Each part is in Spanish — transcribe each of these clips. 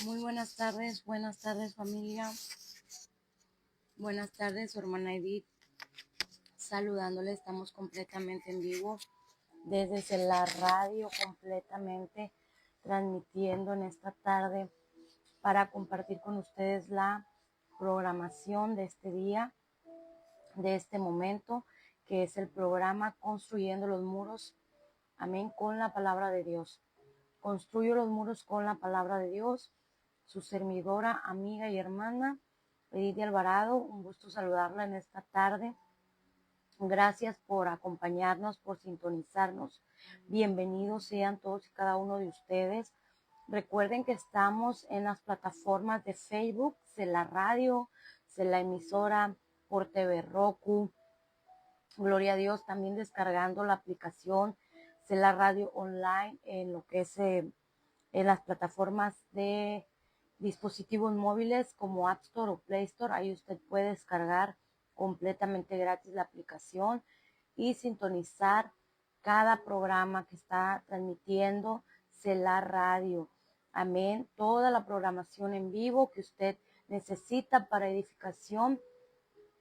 Muy buenas tardes familia, buenas tardes su hermana Edith, saludándole, estamos completamente en vivo desde la radio, completamente transmitiendo en esta tarde para compartir con ustedes la programación de este día, de este momento, que es el programa Construyendo los Muros, amén, con la palabra de Dios. Construyo los muros con la palabra de Dios. Su servidora, amiga y hermana, Edith Alvarado, un gusto saludarla en esta tarde. Gracias por acompañarnos, por sintonizarnos. Bienvenidos sean todos y cada uno de ustedes. Recuerden que estamos en las plataformas de Facebook, la radio, la emisora, por TV Roku. Gloria a Dios, también descargando la aplicación la radio online en lo que es en las plataformas de dispositivos móviles como App Store o Play Store. Ahí usted puede descargar completamente gratis la aplicación y sintonizar cada programa que está transmitiendo la radio. Amén. Toda la programación en vivo que usted necesita para edificación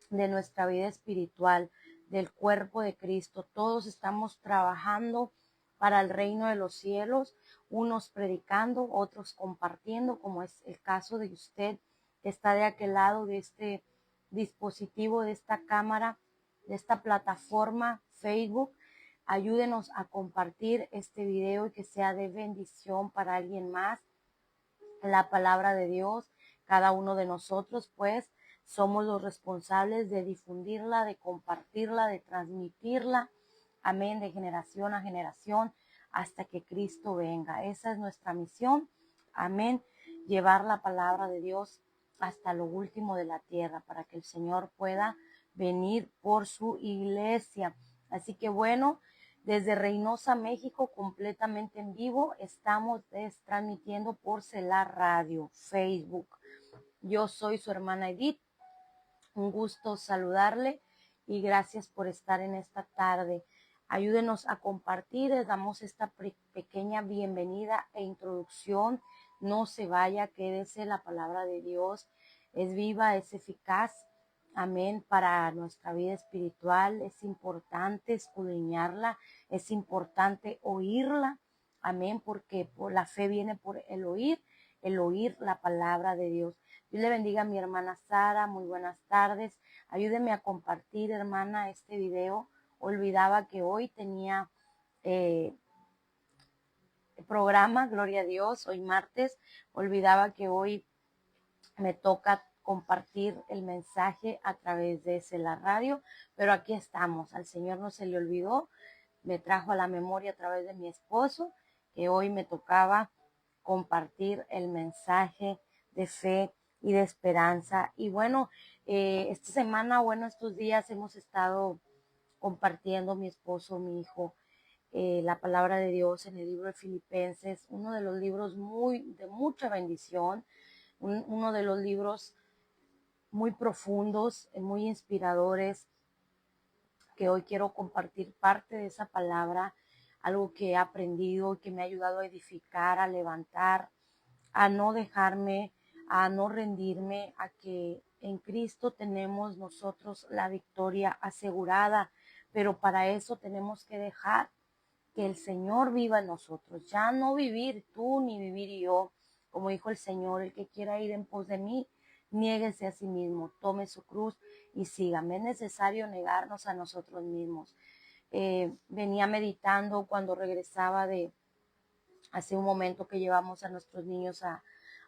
de nuestra vida espiritual, del cuerpo de Cristo. Todos estamos trabajando para el reino de los cielos, unos predicando, otros compartiendo, como es el caso de usted que está de aquel lado de este dispositivo, de esta cámara, de esta plataforma Facebook. Ayúdenos a compartir este video y que sea de bendición para alguien más. La palabra de Dios, cada uno de nosotros, pues, somos los responsables de difundirla, de compartirla, de transmitirla, amén, de generación a generación, hasta que Cristo venga. Esa es nuestra misión, amén, llevar la palabra de Dios hasta lo último de la tierra, para que el Señor pueda venir por su iglesia. Así que bueno, desde Reynosa, México, completamente en vivo, estamos transmitiendo por la radio, Facebook. Yo soy su hermana Edith, un gusto saludarle y gracias por estar en esta tarde. Ayúdenos a compartir, les damos esta pequeña bienvenida e introducción. No se vaya, quédese, la palabra de Dios es viva, es eficaz. Amén, para nuestra vida espiritual es importante escudriñarla, es importante oírla. Amén, porque por la fe viene por el oír la palabra de Dios. Dios le bendiga a mi hermana Sara, muy buenas tardes. Ayúdeme a compartir, hermana, este video. Olvidaba que hoy tenía programa, gloria a Dios, hoy martes. Olvidaba que hoy me toca compartir el mensaje a través de la radio, pero aquí estamos. Al Señor no se le olvidó, me trajo a la memoria a través de mi esposo que hoy me tocaba compartir el mensaje de fe y de esperanza. Y bueno, esta semana, estos días hemos estado compartiendo mi esposo, mi hijo, la palabra de Dios en el libro de Filipenses, uno de los libros de mucha bendición, uno de los libros muy profundos, muy inspiradores, que hoy quiero compartir parte de esa palabra, algo que he aprendido y que me ha ayudado a edificar, a levantar, a no dejarme, a no rendirme, a que en Cristo tenemos nosotros la victoria asegurada, pero para eso tenemos que dejar que el Señor viva en nosotros, ya no vivir tú ni vivir yo, como dijo el Señor, el que quiera ir en pos de mí, niéguese a sí mismo, tome su cruz y sígame. Es necesario negarnos a nosotros mismos. Venía meditando cuando regresaba de hace un momento que llevamos a nuestros niños a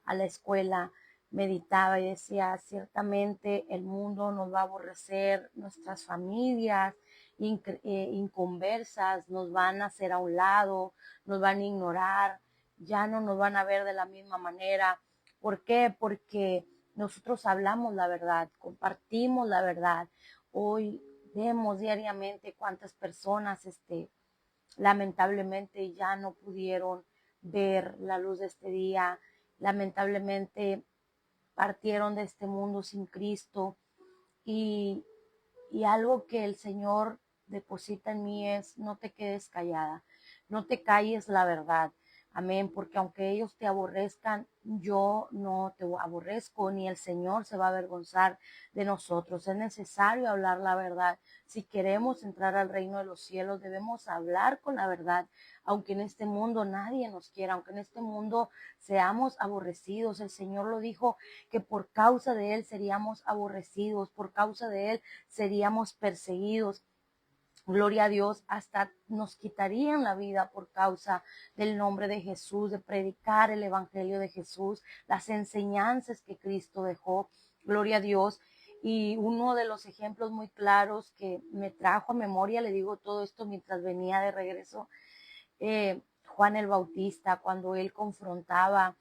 la escuela, meditaba y decía, ciertamente el mundo nos va a aborrecer, nuestras familias inconversas nos van a hacer a un lado, nos van a ignorar, ya no nos van a ver de la misma manera. ¿Por qué? Porque nosotros hablamos la verdad, compartimos la verdad. Hoy vemos diariamente cuántas personas lamentablemente ya no pudieron ver la luz de este día, lamentablemente partieron de este mundo sin Cristo y algo que el Señor deposita en mí es no te quedes callada, no te calles la verdad. Amén, porque aunque ellos te aborrezcan, yo no te aborrezco, ni el Señor se va a avergonzar de nosotros. Es necesario hablar la verdad. Si queremos entrar al reino de los cielos, debemos hablar con la verdad, aunque en este mundo nadie nos quiera, aunque en este mundo seamos aborrecidos. El Señor lo dijo, que por causa de Él seríamos aborrecidos, por causa de Él seríamos perseguidos. Gloria a Dios, hasta nos quitarían la vida por causa del nombre de Jesús, de predicar el evangelio de Jesús, las enseñanzas que Cristo dejó. Gloria a Dios. Y uno de los ejemplos muy claros que me trajo a memoria, le digo todo esto mientras venía de regreso, Juan el Bautista, cuando él confrontaba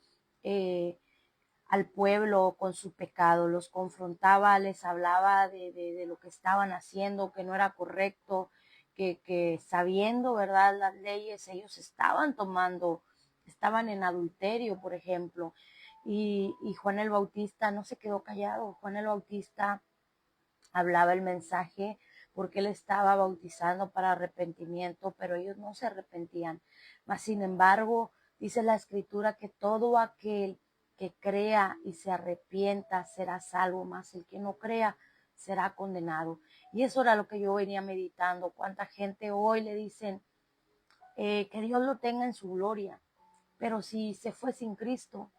al pueblo con su pecado, los confrontaba, les hablaba de lo que estaban haciendo, que no era correcto, que sabiendo, ¿verdad?, las leyes, ellos estaban estaban en adulterio, por ejemplo. Y Juan el Bautista no se quedó callado. Juan el Bautista hablaba el mensaje porque él estaba bautizando para arrepentimiento, pero ellos no se arrepentían. Mas, sin embargo, dice la Escritura que todo aquel que crea y se arrepienta será salvo, mas el que no crea será condenado. Y eso era lo que yo venía meditando. Cuánta gente hoy le dicen que Dios lo tenga en su gloria, pero si se fue sin Cristo,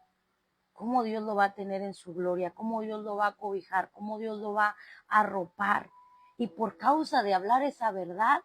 ¿cómo Dios lo va a tener en su gloria? ¿Cómo Dios lo va a cobijar? ¿Cómo Dios lo va a arropar? Y por causa de hablar esa verdad,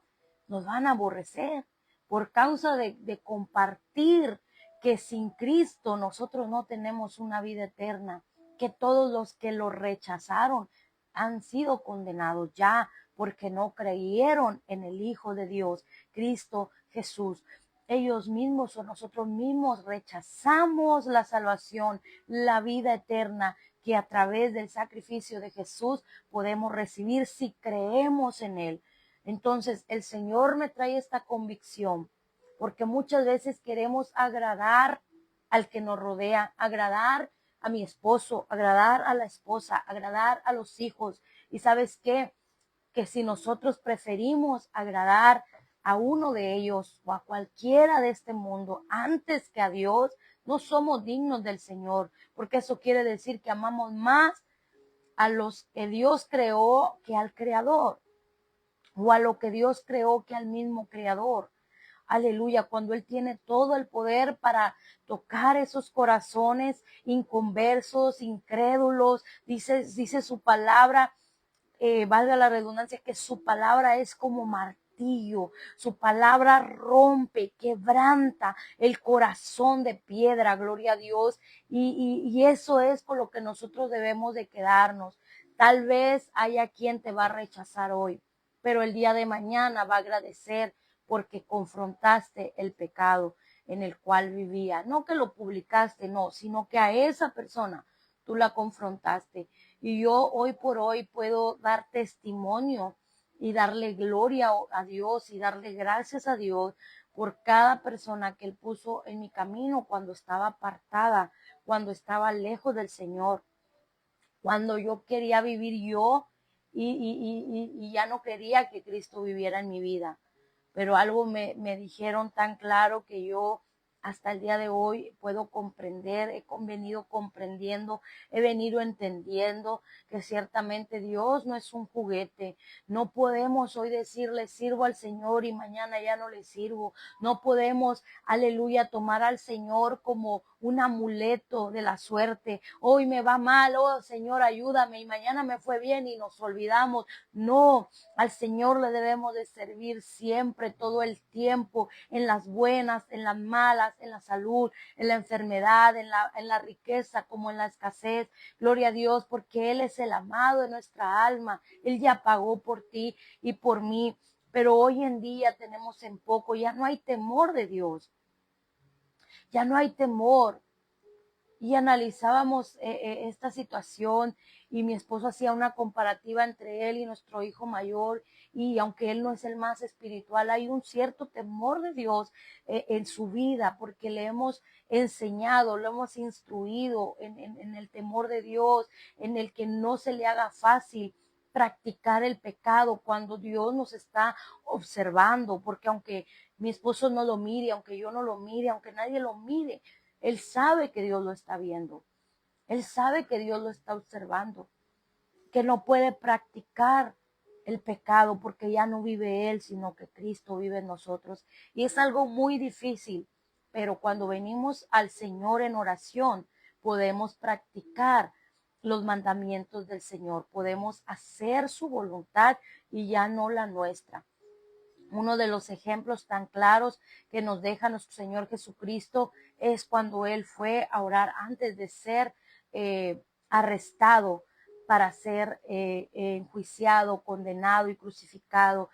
nos van a aborrecer. Por causa de compartir que sin Cristo nosotros no tenemos una vida eterna, que todos los que lo rechazaron han sido condenados ya porque no creyeron en el Hijo de Dios, Cristo Jesús. Ellos mismos o nosotros mismos rechazamos la salvación, la vida eterna que a través del sacrificio de Jesús podemos recibir si creemos en Él. Entonces el Señor me trae esta convicción porque muchas veces queremos agradar al que nos rodea, agradar a mi esposo, agradar a la esposa, agradar a los hijos. ¿Y sabes qué? Que si nosotros preferimos agradar a uno de ellos o a cualquiera de este mundo antes que a Dios, no somos dignos del Señor, porque eso quiere decir que amamos más a los que Dios creó que al Creador, o a lo que Dios creó que al mismo Creador. Aleluya, cuando Él tiene todo el poder para tocar esos corazones inconversos, incrédulos, dice su palabra, valga la redundancia, que su palabra es como martillo, su palabra rompe, quebranta el corazón de piedra, gloria a Dios, y eso es por lo que nosotros debemos de quedarnos. Tal vez haya quien te va a rechazar hoy, pero el día de mañana va a agradecer porque confrontaste el pecado en el cual vivía. No que lo publicaste, no, sino que a esa persona tú la confrontaste. Y yo hoy por hoy puedo dar testimonio y darle gloria a Dios y darle gracias a Dios por cada persona que Él puso en mi camino cuando estaba apartada, cuando estaba lejos del Señor, cuando yo quería vivir yo y ya no quería que Cristo viviera en mi vida. Pero algo me dijeron tan claro que yo hasta el día de hoy puedo comprender, he venido comprendiendo, he venido entendiendo que ciertamente Dios no es un juguete. No podemos hoy decirle sirvo al Señor y mañana ya no le sirvo. No podemos, aleluya, tomar al Señor como un amuleto de la suerte. Hoy me va mal, oh Señor, ayúdame, y mañana me fue bien y nos olvidamos. No, al Señor le debemos de servir siempre, todo el tiempo, en las buenas, en las malas, en la salud, en la enfermedad, en la riqueza como en la escasez. Gloria a Dios, porque Él es el amado de nuestra alma. Él ya pagó por ti y por mí. Pero hoy en día tenemos en poco, ya no hay temor de Dios. Ya no hay temor. Y analizábamos esta situación y mi esposo hacía una comparativa entre él y nuestro hijo mayor, y aunque él no es el más espiritual, hay un cierto temor de Dios en su vida porque le hemos enseñado, lo hemos instruido en el temor de Dios, en el que no se le haga fácil practicar el pecado cuando Dios nos está observando, porque aunque mi esposo no lo mire, aunque yo no lo mire, aunque nadie lo mire, Él sabe que Dios lo está viendo. Él sabe que Dios lo está observando, que no puede practicar el pecado porque ya no vive Él, sino que Cristo vive en nosotros. Y es algo muy difícil, pero cuando venimos al Señor en oración, podemos practicar los mandamientos del Señor, podemos hacer su voluntad y ya no la nuestra. Uno de los ejemplos tan claros que nos deja nuestro Señor Jesucristo es cuando Él fue a orar antes de ser arrestado para ser enjuiciado, condenado y crucificado.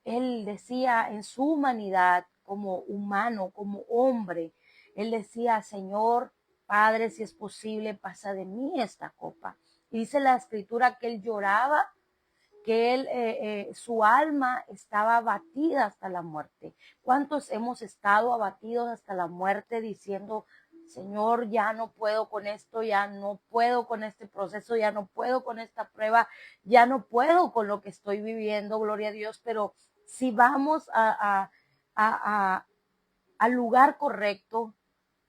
Él decía en su humanidad, como humano, como hombre, Él decía: Señor, Padre, si es posible, pasa de mí esta copa. Y dice la Escritura que Él lloraba, que su alma estaba abatida hasta la muerte. ¿Cuántos hemos estado abatidos hasta la muerte diciendo: Señor, ya no puedo con esto, ya no puedo con este proceso, ya no puedo con esta prueba, ya no puedo con lo que estoy viviendo, gloria a Dios? Pero si vamos al lugar correcto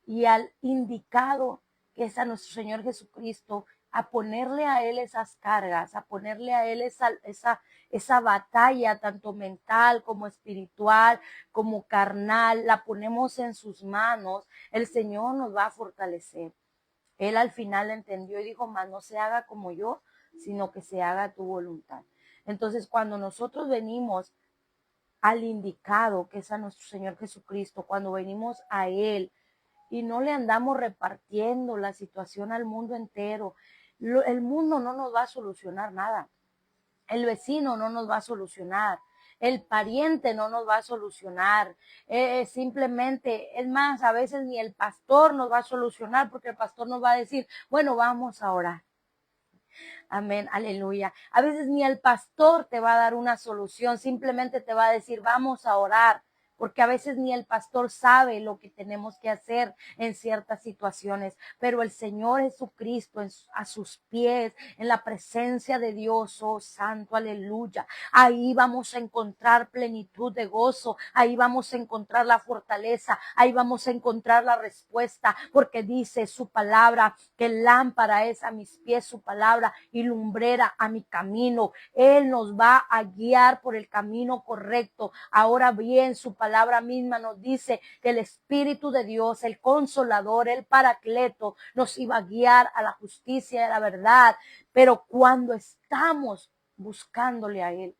y al indicado, que es a nuestro Señor Jesucristo, a ponerle a Él esas cargas, a ponerle a Él esa batalla, tanto mental como espiritual, como carnal, la ponemos en sus manos, el Señor nos va a fortalecer. Él al final entendió y dijo: más no se haga como yo, sino que se haga tu voluntad. Entonces, cuando nosotros venimos al indicado, que es a nuestro Señor Jesucristo, cuando venimos a Él y no le andamos repartiendo la situación al mundo entero, el mundo no nos va a solucionar nada. El vecino no nos va a solucionar. El pariente no nos va a solucionar. Simplemente, es más, a veces ni el pastor nos va a solucionar, porque el pastor nos va a decir: bueno, vamos a orar. Amén, aleluya. A veces ni el pastor te va a dar una solución, simplemente te va a decir: vamos a orar, porque a veces ni el pastor sabe lo que tenemos que hacer en ciertas situaciones, pero el Señor Jesucristo a sus pies, en la presencia de Dios, oh santo, aleluya, ahí vamos a encontrar plenitud de gozo, ahí vamos a encontrar la fortaleza, ahí vamos a encontrar la respuesta, porque dice su palabra que lámpara es a mis pies su palabra y lumbrera a mi camino. Él nos va a guiar por el camino correcto. Ahora bien, su palabra misma nos dice que el Espíritu de Dios, el Consolador, el Paracleto, nos iba a guiar a la justicia y a la verdad. Pero cuando estamos buscándole a Él,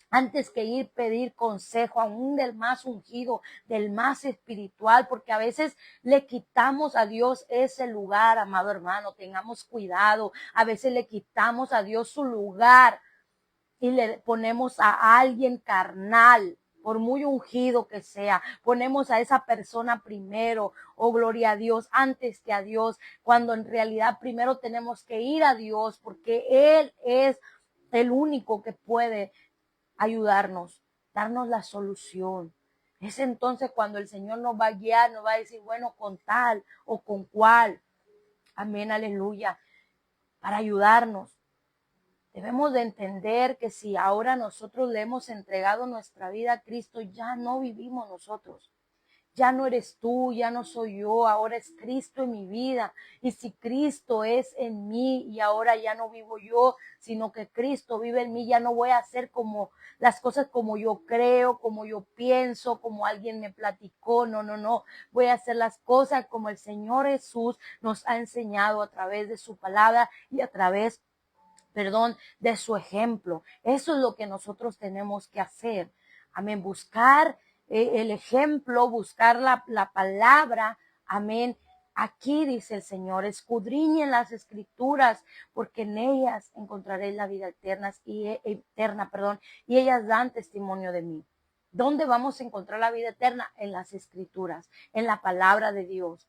antes que ir pedir consejo aún del más ungido, del más espiritual, porque a veces le quitamos a Dios ese lugar, amado hermano, tengamos cuidado. A veces le quitamos a Dios su lugar y le ponemos a alguien carnal, por muy ungido que sea, ponemos a esa persona primero, oh gloria a Dios, antes que a Dios, cuando en realidad primero tenemos que ir a Dios, porque Él es el único que puede ayudarnos, darnos la solución. Es entonces cuando el Señor nos va a guiar, nos va a decir: bueno, con tal o con cual. Amén, aleluya. Para ayudarnos. Debemos de entender que si ahora nosotros le hemos entregado nuestra vida a Cristo, ya no vivimos nosotros. Ya no eres tú, ya no soy yo, ahora es Cristo en mi vida. Y si Cristo es en mí y ahora ya no vivo yo, sino que Cristo vive en mí, ya no voy a hacer como las cosas como yo creo, como yo pienso, como alguien me platicó. No, no, no. Voy a hacer las cosas como el Señor Jesús nos ha enseñado a través de su palabra y a través, de su ejemplo. Eso es lo que nosotros tenemos que hacer. Amén. Buscar el ejemplo, buscar la palabra. Amén. Aquí dice el Señor: escudriñen las escrituras, porque en ellas encontraréis la vida eterna, y ellas dan testimonio de mí. ¿Dónde vamos a encontrar la vida eterna? En las escrituras, en la palabra de Dios.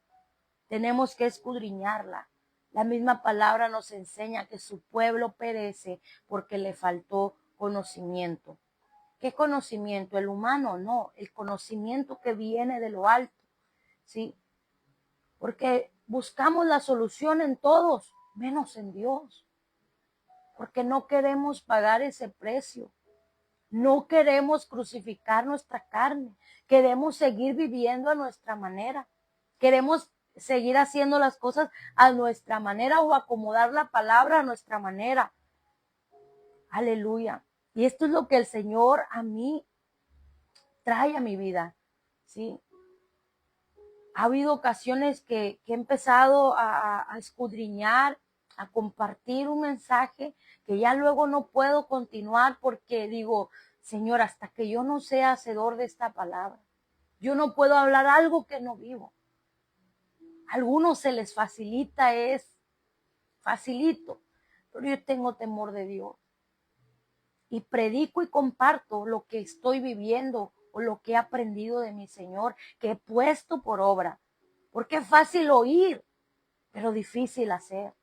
Tenemos que escudriñarla. La misma palabra nos enseña que su pueblo perece porque le faltó conocimiento. ¿Qué conocimiento? El humano, no, el conocimiento que viene de lo alto, ¿sí? Porque buscamos la solución en todos, menos en Dios. porque no queremos pagar ese precio. No queremos crucificar nuestra carne. Queremos seguir viviendo a nuestra manera. Queremos seguir haciendo las cosas a nuestra manera o acomodar la palabra a nuestra manera. Aleluya. Y esto es lo que el Señor a mí trae a mi vida, ¿sí? Ha habido ocasiones que he empezado a escudriñar, a compartir un mensaje que ya luego no puedo continuar porque digo, Señor, hasta que yo no sea hacedor de esta palabra, yo no puedo hablar algo que no vivo. A algunos se les facilita, facilito, pero yo tengo temor de Dios. Y predico y comparto lo que estoy viviendo o lo que he aprendido de mi Señor, que he puesto por obra. Porque es fácil oír, pero difícil hacer.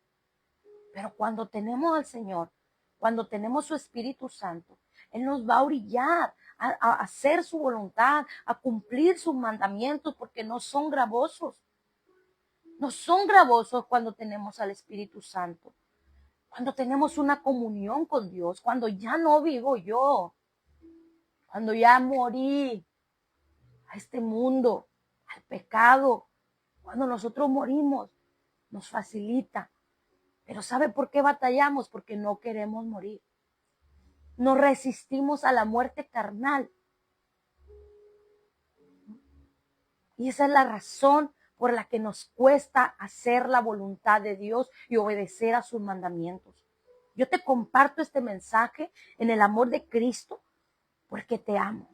Pero cuando tenemos al Señor, cuando tenemos su Espíritu Santo, Él nos va a orillar a hacer su voluntad, a cumplir sus mandamientos, porque no son gravosos. No son gravosos cuando tenemos al Espíritu Santo. Cuando tenemos una comunión con Dios, cuando ya no vivo yo, cuando ya morí a este mundo, al pecado, cuando nosotros morimos, nos facilita. Pero ¿sabe por qué batallamos? Porque no queremos morir. Nos resistimos a la muerte carnal. Y esa es la razón por la que nos cuesta hacer la voluntad de Dios y obedecer a sus mandamientos. Yo te comparto este mensaje en el amor de Cristo porque te amo.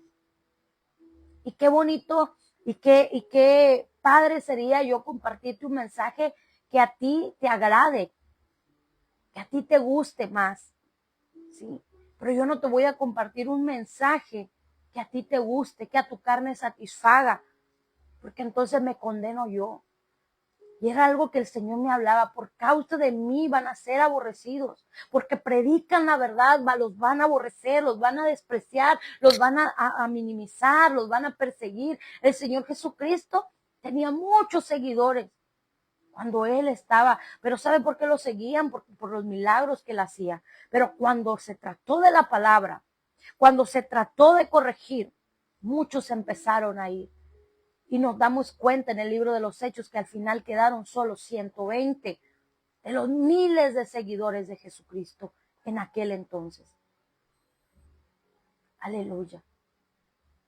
Y qué bonito y qué padre sería yo compartirte un mensaje que a ti te agrade, que a ti te guste más, ¿sí? Pero yo no te voy a compartir un mensaje que a ti te guste, que a tu carne satisfaga, porque entonces me condeno yo. Y era algo que el Señor me hablaba, por causa de mí van a ser aborrecidos, porque predican la verdad, los van a aborrecer, los van a despreciar, los van a minimizar, los van a perseguir. El Señor Jesucristo tenía muchos seguidores cuando Él estaba, pero ¿sabe por qué lo seguían? Por los milagros que Él hacía. Pero cuando se trató de la palabra, cuando se trató de corregir, muchos empezaron a ir. Y nos damos cuenta en el libro de los Hechos que al final quedaron solo 120 de los miles de seguidores de Jesucristo en aquel entonces. Aleluya.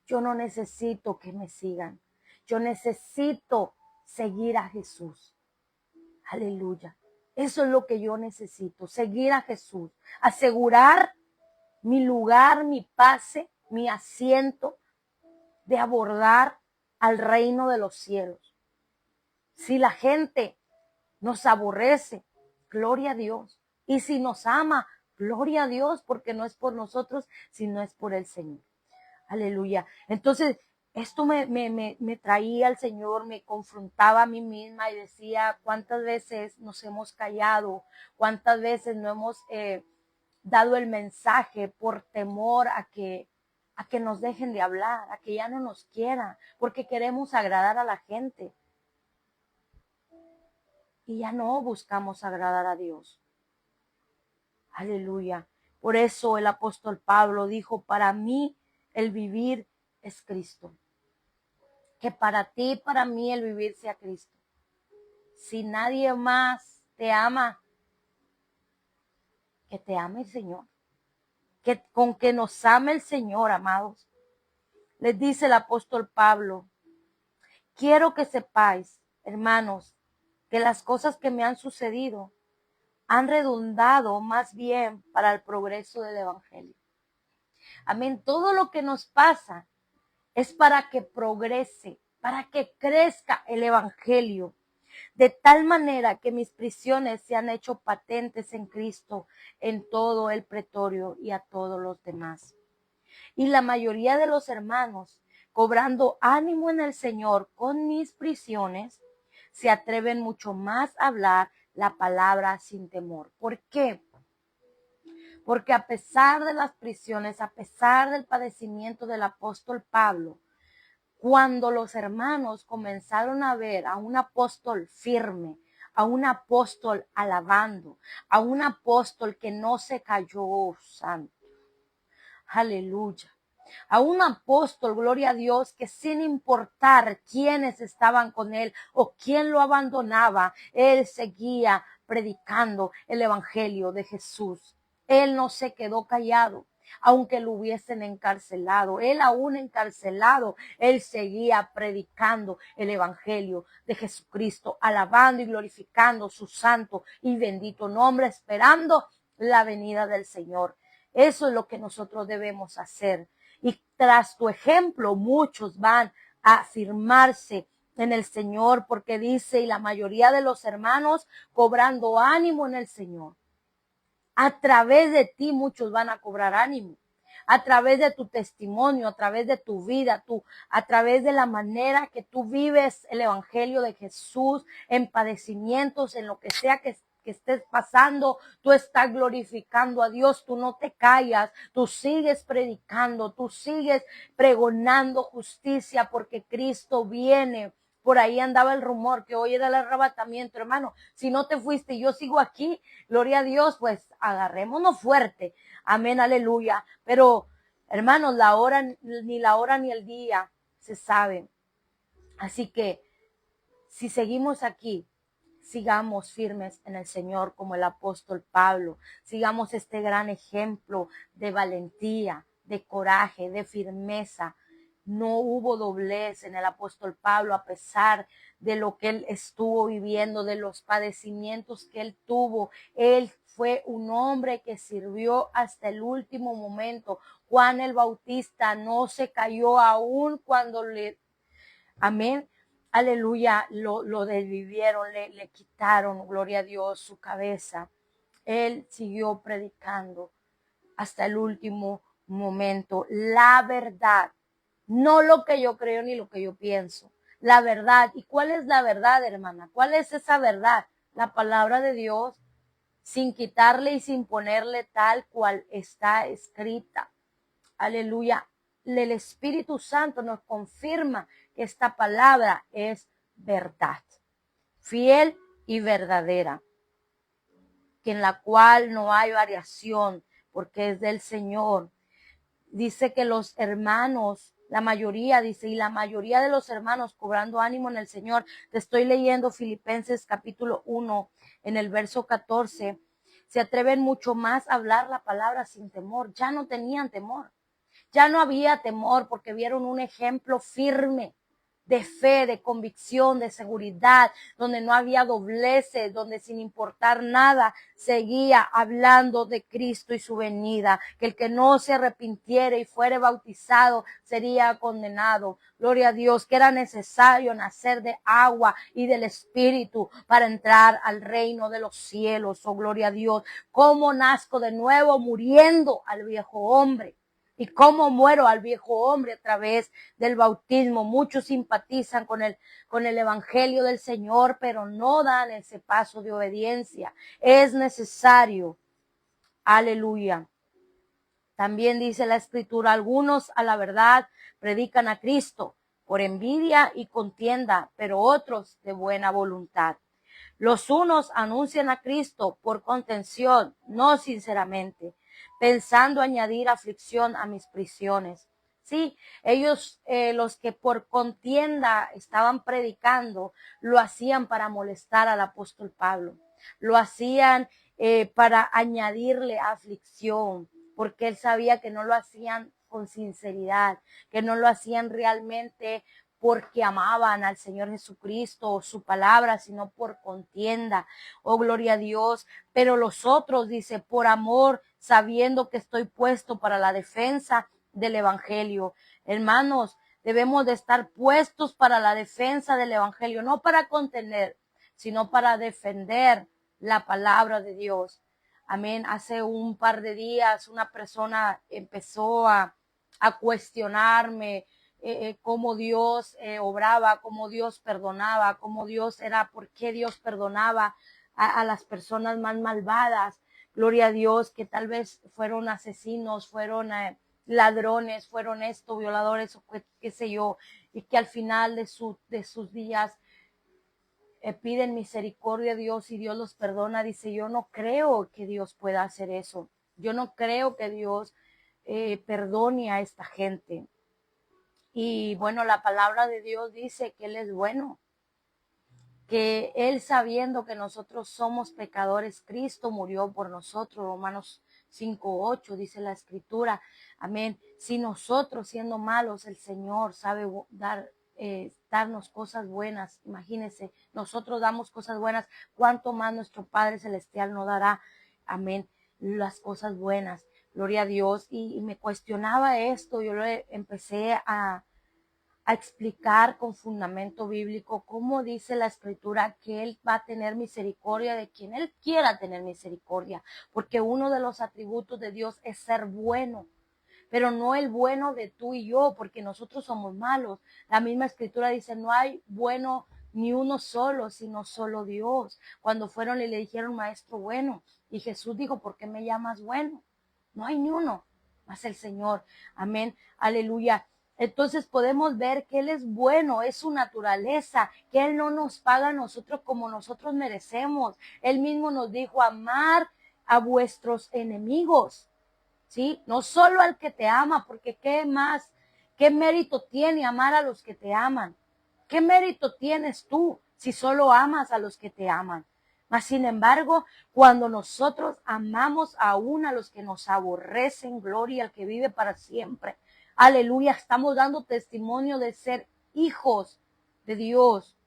Yo no necesito que me sigan. Yo necesito seguir a Jesús. Aleluya. Eso es lo que yo necesito, seguir a Jesús. Asegurar mi lugar, mi pase, mi asiento de abordar al reino de los cielos. Si la gente nos aborrece, gloria a Dios. Y si nos ama, gloria a Dios, porque no es por nosotros, sino es por el Señor. Aleluya. Entonces, esto me traía al Señor, me confrontaba a mí misma y decía, ¿cuántas veces nos hemos callado? ¿Cuántas veces no hemos dado el mensaje por temor a que nos dejen de hablar, a que ya no nos quieran, porque queremos agradar a la gente? Y ya no buscamos agradar a Dios. Aleluya. Por eso el apóstol Pablo dijo, para mí el vivir es Cristo. Que para ti y para mí el vivir sea Cristo. Si nadie más te ama, que te ame el Señor. Que con que nos ame el Señor, amados. Les dice el apóstol Pablo, quiero que sepáis, hermanos, que las cosas que me han sucedido han redundado más bien para el progreso del evangelio. Amén. Todo lo que nos pasa es para que progrese, para que crezca el evangelio, de tal manera que mis prisiones se han hecho patentes en Cristo, en todo el pretorio y a todos los demás. Y la mayoría de los hermanos, cobrando ánimo en el Señor con mis prisiones, se atreven mucho más a hablar la palabra sin temor. ¿Por qué? Porque a pesar de las prisiones, a pesar del padecimiento del apóstol Pablo, cuando los hermanos comenzaron a ver a un apóstol firme, a un apóstol alabando, a un apóstol que no se cayó, santo. Aleluya. A un apóstol, gloria a Dios, que sin importar quiénes estaban con él o quién lo abandonaba, él seguía predicando el evangelio de Jesús. Él no se quedó callado, aunque lo hubiesen encarcelado. Él aún encarcelado, él seguía predicando el evangelio de Jesucristo, alabando y glorificando su santo y bendito nombre, esperando la venida del Señor. Eso es lo que nosotros debemos hacer. Y tras tu ejemplo, muchos van a afirmarse en el Señor, porque dice, y la mayoría de los hermanos cobrando ánimo en el Señor. A través de ti muchos van a cobrar ánimo. A través de tu testimonio, a través de tu vida, a través de la manera que tú vives el evangelio de Jesús, en padecimientos, en lo que sea que estés pasando, tú estás glorificando a Dios, tú no te callas, tú sigues predicando, tú sigues pregonando justicia porque Cristo viene. Por ahí andaba el rumor que hoy era el arrebatamiento, hermano. Si no te fuiste y yo sigo aquí, gloria a Dios, pues agarrémonos fuerte. Amén, aleluya. Pero, hermanos, ni la hora ni el día se sabe. Así que, si seguimos aquí, sigamos firmes en el Señor como el apóstol Pablo. Sigamos este gran ejemplo de valentía, de coraje, de firmeza. No hubo doblez en el apóstol Pablo a pesar de lo que él estuvo viviendo, de los padecimientos que él tuvo. Él fue un hombre que sirvió hasta el último momento. Juan el Bautista no se cayó aún cuando amén, aleluya, lo desvivieron, le quitaron, gloria a Dios, su cabeza. Él siguió predicando hasta el último momento la verdad, no lo que yo creo ni lo que yo pienso, la verdad. ¿Y cuál es la verdad, hermana? ¿Cuál es esa verdad? La palabra de Dios, sin quitarle y sin ponerle tal cual está escrita. Aleluya. El Espíritu Santo nos confirma que esta palabra es verdad, fiel y verdadera, que en la cual no hay variación, porque es del Señor. Dice que los hermanos, la mayoría, dice, y la mayoría de los hermanos cobrando ánimo en el Señor. Te estoy leyendo Filipenses capítulo 1, en el verso 14. Se atreven mucho más a hablar la palabra sin temor. Ya no tenían temor. Ya no había temor porque vieron un ejemplo firme de fe, de convicción, de seguridad, donde no había dobleces, donde sin importar nada seguía hablando de Cristo y su venida, que el que no se arrepintiera y fuere bautizado sería condenado. Gloria a Dios, que era necesario nacer de agua y del Espíritu para entrar al reino de los cielos. Oh, gloria a Dios. ¿Cómo nazco de nuevo? Muriendo al viejo hombre. ¿Y cómo muero al viejo hombre? A través del bautismo. Muchos simpatizan con el evangelio del Señor, pero no dan ese paso de obediencia. Es necesario. Aleluya. También dice la Escritura, algunos a la verdad predican a Cristo por envidia y contienda, pero otros de buena voluntad. Los unos anuncian a Cristo por contención, no sinceramente, pensando añadir aflicción a mis prisiones. Sí, ellos, los que por contienda estaban predicando, lo hacían para molestar al apóstol Pablo. Lo hacían para añadirle aflicción, porque él sabía que no lo hacían con sinceridad, que no lo hacían realmente porque amaban al Señor Jesucristo o su palabra, sino por contienda. Oh, gloria a Dios. Pero los otros, dice, por amor, sabiendo que estoy puesto para la defensa del evangelio. Hermanos, debemos de estar puestos para la defensa del evangelio, no para contener, sino para defender la palabra de Dios. Amén. Hace un par de días una persona empezó a cuestionarme cómo Dios obraba, cómo Dios perdonaba, cómo Dios era, por qué Dios perdonaba a las personas más malvadas. Gloria a Dios, que tal vez fueron asesinos, fueron ladrones, fueron violadores o qué sé yo, y que al final de sus días piden misericordia a Dios y Dios los perdona. Dice, yo no creo que Dios pueda hacer eso. Yo no creo que Dios perdone a esta gente. Y bueno, la palabra de Dios dice que Él es bueno, que Él, sabiendo que nosotros somos pecadores, Cristo murió por nosotros. Romanos 5:8 dice la escritura. Amén. Si nosotros, siendo malos, el Señor sabe darnos cosas buenas. Imagínense, nosotros damos cosas buenas, cuánto más nuestro Padre Celestial nos dará, amén, las cosas buenas. Gloria a Dios. Y me cuestionaba esto. Yo empecé a explicar con fundamento bíblico cómo dice la escritura que Él va a tener misericordia de quien Él quiera tener misericordia, porque uno de los atributos de Dios es ser bueno, pero no el bueno de tú y yo, porque nosotros somos malos. La misma escritura dice, no hay bueno ni uno solo, sino solo Dios. Cuando fueron y le dijeron, maestro bueno, y Jesús dijo, ¿por qué me llamas bueno? No hay ni uno, más el Señor. Amén, aleluya. Entonces podemos ver que Él es bueno, es su naturaleza, que Él no nos paga a nosotros como nosotros merecemos. Él mismo nos dijo, amar a vuestros enemigos, ¿sí? No solo al que te ama, porque ¿qué más? ¿Qué mérito tiene amar a los que te aman? ¿Qué mérito tienes tú si solo amas a los que te aman? Mas, sin embargo, cuando nosotros amamos aún a los que nos aborrecen, gloria al que vive para siempre, aleluya, estamos dando testimonio de ser hijos de Dios.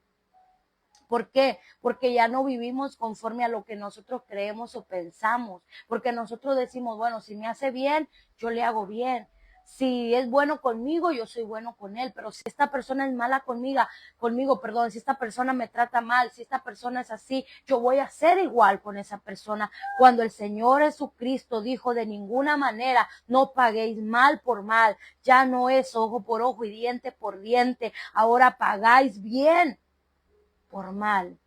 ¿Por qué? Porque ya no vivimos conforme a lo que nosotros creemos o pensamos. Porque nosotros decimos, bueno, si me hace bien, yo le hago bien. Si es bueno conmigo, yo soy bueno con él. Pero si esta persona es mala conmigo, si esta persona me trata mal, si esta persona es así, yo voy a ser igual con esa persona. Cuando el Señor Jesucristo dijo, de ninguna manera no paguéis mal por mal. Ya no es ojo por ojo y diente por diente. Ahora pagáis bien por mal.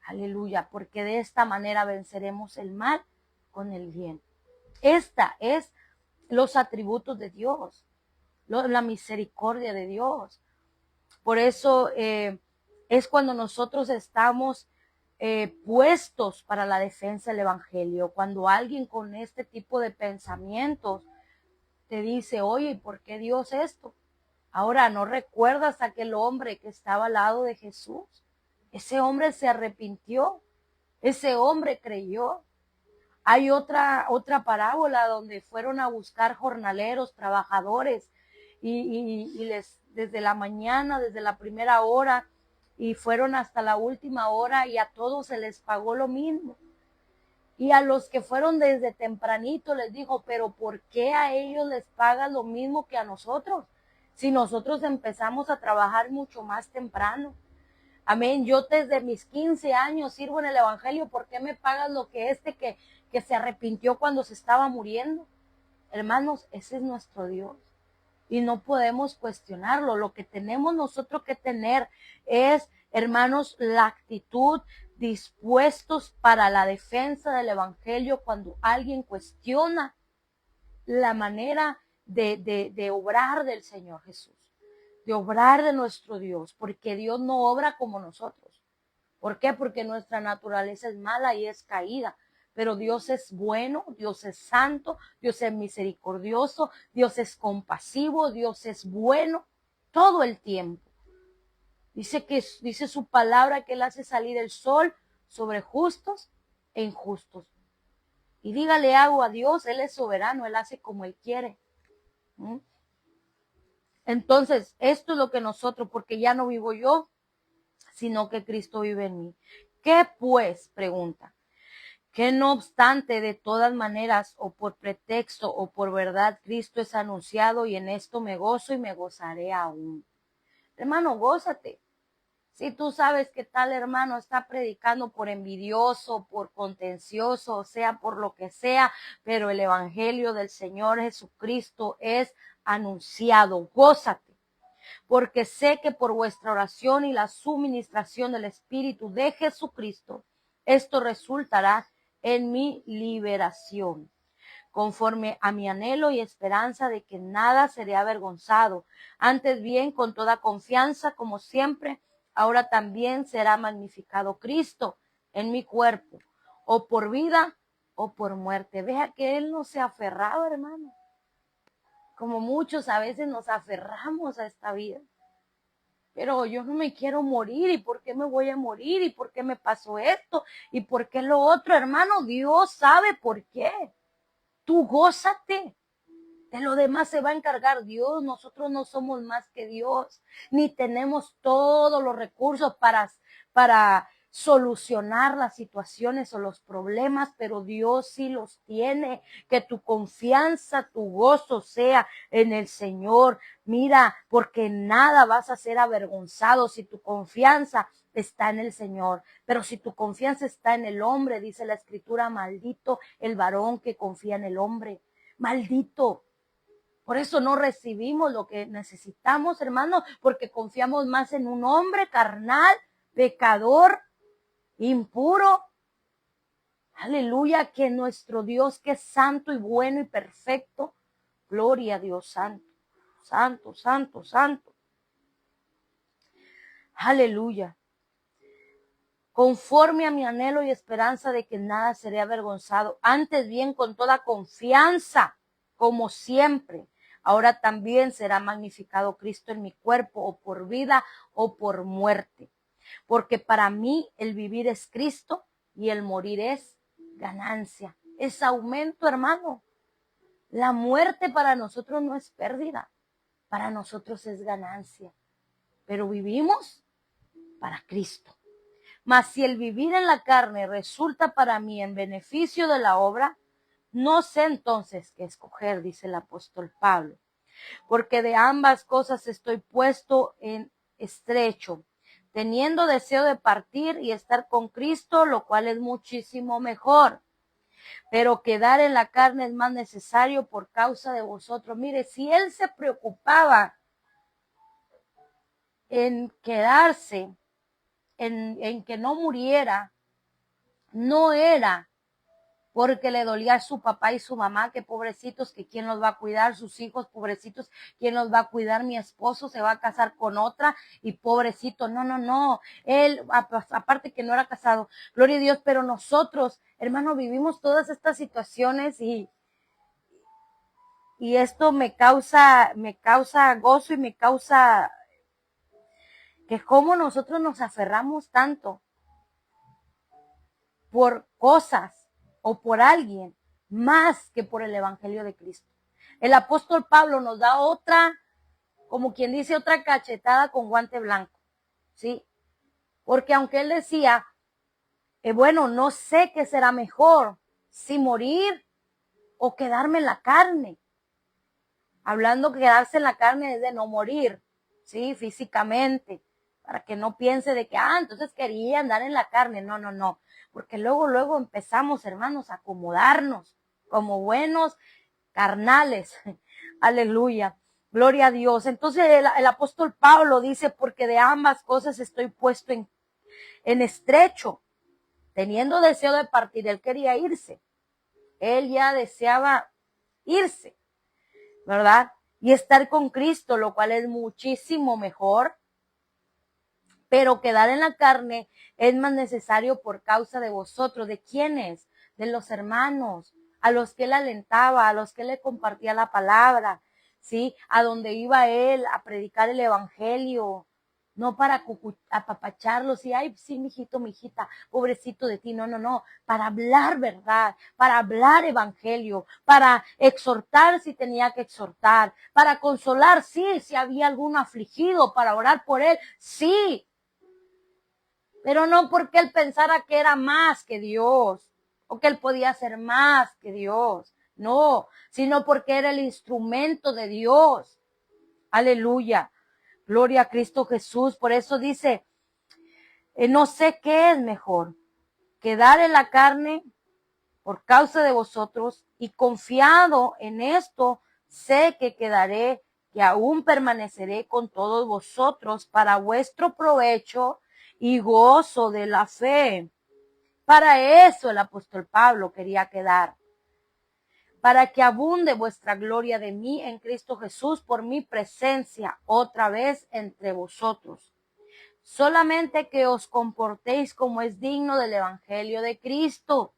Aleluya, porque de esta manera venceremos el mal con el bien. Esta es los atributos de Dios, la misericordia de Dios. Por eso es cuando nosotros estamos puestos para la defensa del evangelio. Cuando alguien con este tipo de pensamientos te dice, oye, ¿por qué Dios esto? Ahora, ¿no recuerdas a aquel hombre que estaba al lado de Jesús? Ese hombre se arrepintió, ese hombre creyó. Hay otra parábola donde fueron a buscar jornaleros, trabajadores, y desde la mañana, desde la primera hora, y fueron hasta la última hora, y a todos se les pagó lo mismo. Y a los que fueron desde tempranito les dijo, pero ¿por qué a ellos les pagan lo mismo que a nosotros? Si nosotros empezamos a trabajar mucho más temprano. Amén. Yo desde mis 15 años sirvo en el evangelio. ¿Por qué me pagas lo que que se arrepintió cuando se estaba muriendo? Hermanos, ese es nuestro Dios. Y no podemos cuestionarlo. Lo que tenemos nosotros que tener es, hermanos, la actitud dispuestos para la defensa del evangelio cuando alguien cuestiona la manera de obrar del Señor Jesús, de obrar de nuestro Dios, porque Dios no obra como nosotros. ¿Por qué? Porque nuestra naturaleza es mala y es caída, pero Dios es bueno, Dios es santo, Dios es misericordioso, Dios es compasivo, Dios es bueno todo el tiempo. Dice su palabra que Él hace salir el sol sobre justos e injustos. Y dígale algo a Dios, Él es soberano, Él hace como Él quiere. Entonces, esto es lo que nosotros, porque ya no vivo yo, sino que Cristo vive en mí. ¿Qué pues? Pregunta. Que no obstante, de todas maneras, o por pretexto o por verdad, Cristo es anunciado, y en esto me gozo y me gozaré aún. Hermano, gózate. Si tú sabes que tal hermano está predicando por envidioso, por contencioso, o sea, por lo que sea, pero el evangelio del Señor Jesucristo es anunciado, gózate, porque sé que por vuestra oración y la suministración del Espíritu de Jesucristo, esto resultará en mi liberación, conforme a mi anhelo y esperanza de que nada seré avergonzado, antes bien con toda confianza, como siempre, ahora también será magnificado Cristo en mi cuerpo, o por vida o por muerte. Vea que Él no se ha aferrado, hermano. Como muchos a veces nos aferramos a esta vida. Pero yo no me quiero morir, ¿y por qué me voy a morir? ¿Y por qué me pasó esto? ¿Y por qué lo otro? Hermano, Dios sabe por qué. Tú gózate. De lo demás se va a encargar Dios. Nosotros no somos más que Dios, ni tenemos todos los recursos para solucionar las situaciones o los problemas, pero Dios sí los tiene. Que tu confianza, tu gozo sea en el Señor. Mira, porque nada vas a ser avergonzado si tu confianza está en el Señor. Pero si tu confianza está en el hombre, dice la Escritura, maldito el varón que confía en el hombre. Maldito. Por eso no recibimos lo que necesitamos, hermanos, porque confiamos más en un hombre carnal, pecador, impuro. Aleluya, que nuestro Dios, que es santo y bueno y perfecto. Gloria a Dios santo, santo, santo, santo. Aleluya. Conforme a mi anhelo y esperanza de que nada seré avergonzado, antes bien con toda confianza, como siempre. Ahora también será magnificado Cristo en mi cuerpo, o por vida o por muerte. Porque para mí el vivir es Cristo y el morir es ganancia. Es aumento, hermano. La muerte para nosotros no es pérdida, para nosotros es ganancia. Pero vivimos para Cristo. Mas si el vivir en la carne resulta para mí en beneficio de la obra, no sé entonces qué escoger, dice el apóstol Pablo, porque de ambas cosas estoy puesto en estrecho, teniendo deseo de partir y estar con Cristo, lo cual es muchísimo mejor. Pero quedar en la carne es más necesario por causa de vosotros. Mire, si él se preocupaba en quedarse, en que no muriera, no era porque le dolía a su papá y su mamá, que pobrecitos, que quién los va a cuidar, sus hijos, pobrecitos, quién los va a cuidar, mi esposo se va a casar con otra y pobrecito, no, él, aparte que no era casado, gloria a Dios, pero nosotros, hermano, vivimos todas estas situaciones y esto me causa gozo y me causa que cómo nosotros nos aferramos tanto por cosas o por alguien más que por el evangelio de Cristo. El apóstol Pablo nos da otra, como quien dice, otra cachetada con guante blanco, ¿sí? Porque aunque él decía, bueno, no sé qué será mejor, si morir o quedarme en la carne. Hablando que quedarse en la carne es de no morir, ¿sí? Físicamente, para que no piense de que, entonces quería andar en la carne. No. Porque luego empezamos, hermanos, a acomodarnos como buenos carnales. Aleluya. Gloria a Dios. Entonces el apóstol Pablo dice, porque de ambas cosas estoy puesto en estrecho, teniendo deseo de partir. Él quería irse. Él ya deseaba irse, ¿verdad? Y estar con Cristo, lo cual es muchísimo mejor. Pero quedar en la carne es más necesario por causa de vosotros. ¿De quiénes? De los hermanos, a los que él alentaba, a los que le compartía la palabra, ¿sí? A donde iba él a predicar el evangelio, no para apapacharlos y, sí, mijito, mijita, pobrecito de ti, no, para hablar verdad, para hablar evangelio, para exhortar si tenía que exhortar, para consolar, sí, si había algún afligido, para orar por él, sí, pero no porque él pensara que era más que Dios o que él podía ser más que Dios, no, sino porque era el instrumento de Dios. Aleluya, gloria a Cristo Jesús. Por eso dice, no sé qué es mejor, quedar en la carne por causa de vosotros, y confiado en esto, sé que quedaré, que aún permaneceré con todos vosotros para vuestro provecho y gozo de la fe. Para eso el apóstol Pablo quería quedar, para que abunde vuestra gloria de mí en Cristo Jesús por mi presencia otra vez entre vosotros. solamente que os comportéis como es digno del evangelio de Cristo,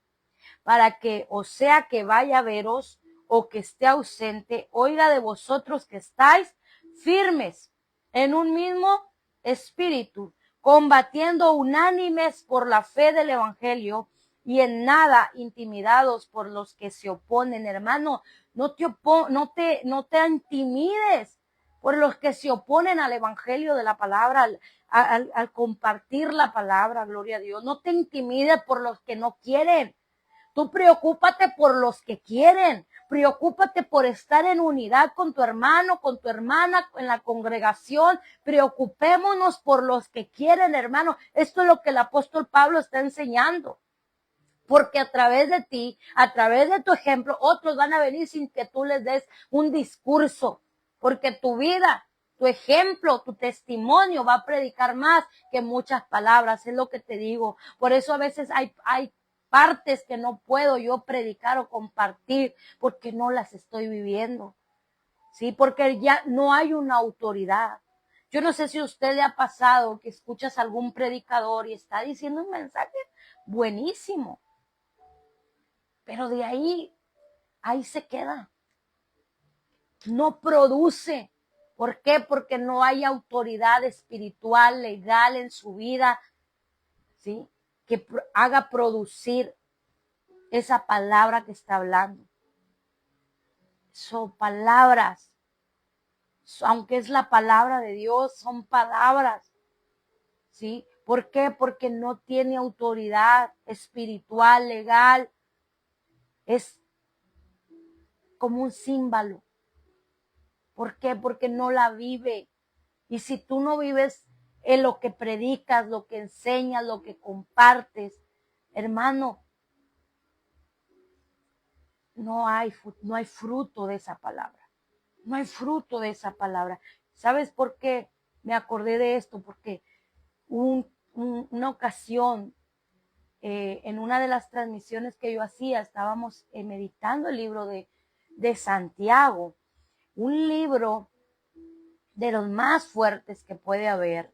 para que, o sea que vaya a veros o que esté ausente, oiga de vosotros que estáis firmes en un mismo espíritu, combatiendo unánimes por la fe del evangelio y en nada intimidados por los que se oponen. Hermano, no te intimides por los que se oponen al evangelio de la palabra, al compartir la palabra, gloria a Dios. No te intimides por los que no quieren. Tú preocúpate por los que quieren. Preocúpate por estar en unidad con tu hermano, con tu hermana, en la congregación. Preocupémonos por los que quieren, hermano. Esto es lo que el apóstol Pablo está enseñando. Porque a través de ti, a través de tu ejemplo, otros van a venir sin que tú les des un discurso. Porque tu vida, tu ejemplo, tu testimonio va a predicar más que muchas palabras. Es lo que te digo. Por eso a veces hay partes que no puedo yo predicar o compartir porque no las estoy viviendo. Sí, porque ya no hay una autoridad. Yo no sé si a usted le ha pasado que escuchas a algún predicador y está diciendo un mensaje buenísimo, pero de ahí se queda. No produce. ¿Por qué? Porque no hay autoridad espiritual, legal en su vida, ¿sí? Que haga producir esa palabra que está hablando. Son palabras, aunque es la palabra de Dios, son palabras, ¿sí? ¿Por qué? Porque no tiene autoridad espiritual, legal. Es como un símbolo. ¿Por qué? Porque no la vive. Y si tú no vives en lo que predicas, lo que enseñas, lo que compartes, hermano, no hay fruto de esa palabra. No hay fruto de esa palabra. ¿Sabes por qué me acordé de esto? Porque una ocasión, en una de las transmisiones que yo hacía, estábamos meditando el libro de Santiago, un libro de los más fuertes que puede haber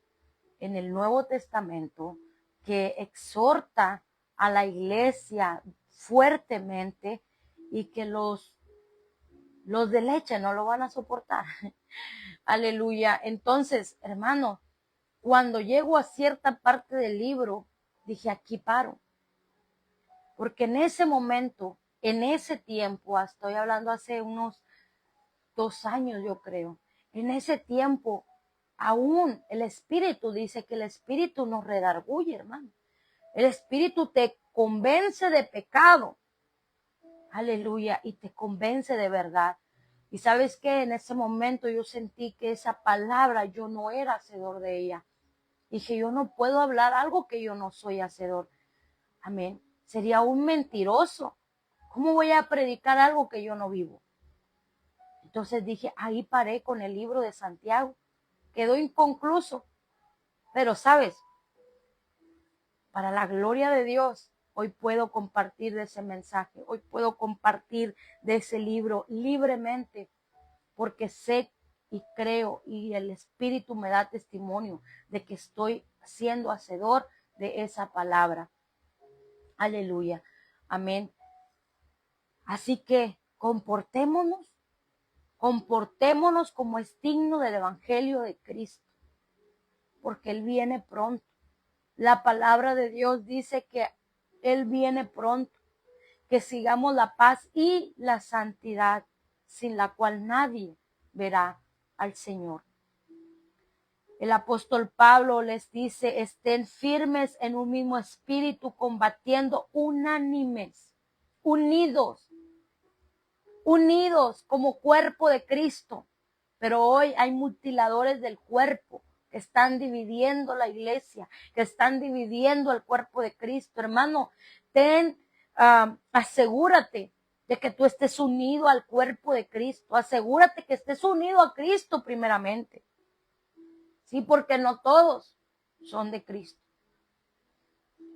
en el Nuevo Testamento, que exhorta a la iglesia fuertemente y que los de leche no lo van a soportar. Aleluya. Entonces, hermano, cuando llego a cierta parte del libro, dije, aquí paro. Porque en ese momento, en ese tiempo, estoy hablando hace unos 2 años, yo creo, en ese tiempo, aún el Espíritu dice que el Espíritu nos redarguye, hermano. El Espíritu te convence de pecado. Aleluya. Y te convence de verdad. Y sabes qué, en ese momento yo sentí que esa palabra yo no era hacedor de ella. Dije, yo no puedo hablar algo que yo no soy hacedor. Amén. Sería un mentiroso. ¿Cómo voy a predicar algo que yo no vivo? Entonces dije, ahí paré con el libro de Santiago. Quedó inconcluso. Pero sabes, para la gloria de Dios, hoy puedo compartir de ese mensaje. Hoy puedo compartir de ese libro libremente. Porque sé y creo y el Espíritu me da testimonio de que estoy siendo hacedor de esa palabra. Aleluya. Amén. Así que comportémonos como es digno del Evangelio de Cristo, porque Él viene pronto. La palabra de Dios dice que Él viene pronto, que sigamos la paz y la santidad, sin la cual nadie verá al Señor. El apóstol Pablo les dice, estén firmes en un mismo espíritu, combatiendo unánimes, unidos como cuerpo de Cristo. Pero hoy hay mutiladores del cuerpo que están dividiendo la iglesia, que están dividiendo el cuerpo de Cristo. Hermano, asegúrate de que tú estés unido al cuerpo de Cristo. Asegúrate que estés unido a Cristo primeramente. Sí, porque no todos son de Cristo.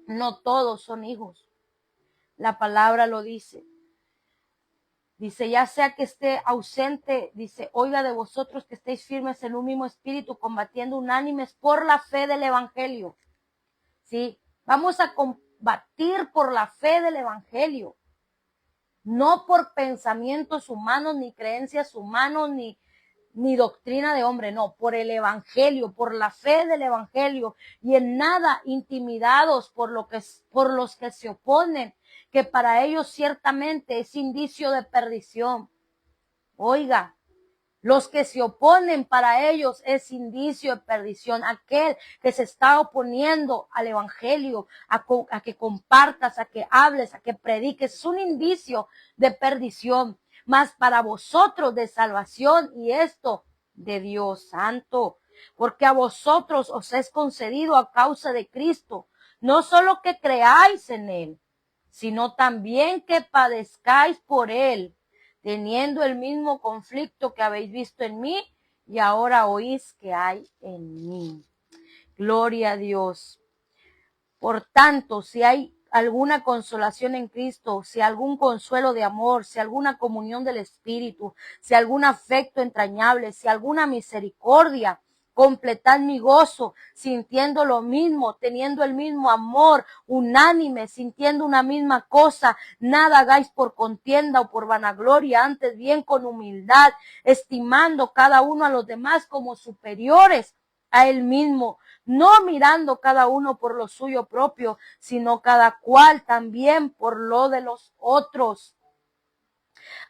No todos son hijos. La palabra lo dice. Dice, ya sea que esté ausente, dice, oiga de vosotros que estéis firmes en un mismo espíritu, combatiendo unánimes por la fe del evangelio. ¿Sí? Vamos a combatir por la fe del evangelio. No por pensamientos humanos, ni creencias humanos, ni doctrina de hombre, no, por el evangelio, por la fe del evangelio, y en nada intimidados por los que se oponen, que para ellos ciertamente es indicio de perdición. Oiga, los que se oponen, para ellos es indicio de perdición. Aquel que se está oponiendo al evangelio, a que compartas, a que hables, a que prediques, es un indicio de perdición. Mas para vosotros de salvación, y esto de Dios Santo, porque a vosotros os es concedido a causa de Cristo, no solo que creáis en él, sino también que padezcáis por él, teniendo el mismo conflicto que habéis visto en mí y ahora oís que hay en mí. Gloria a Dios. Por tanto, si hay alguna consolación en Cristo, si algún consuelo de amor, si alguna comunión del Espíritu, si algún afecto entrañable, si alguna misericordia, completad mi gozo, sintiendo lo mismo, teniendo el mismo amor, unánime, sintiendo una misma cosa. Nada hagáis por contienda o por vanagloria, antes bien con humildad, estimando cada uno a los demás como superiores a él mismo, no mirando cada uno por lo suyo propio, sino cada cual también por lo de los otros.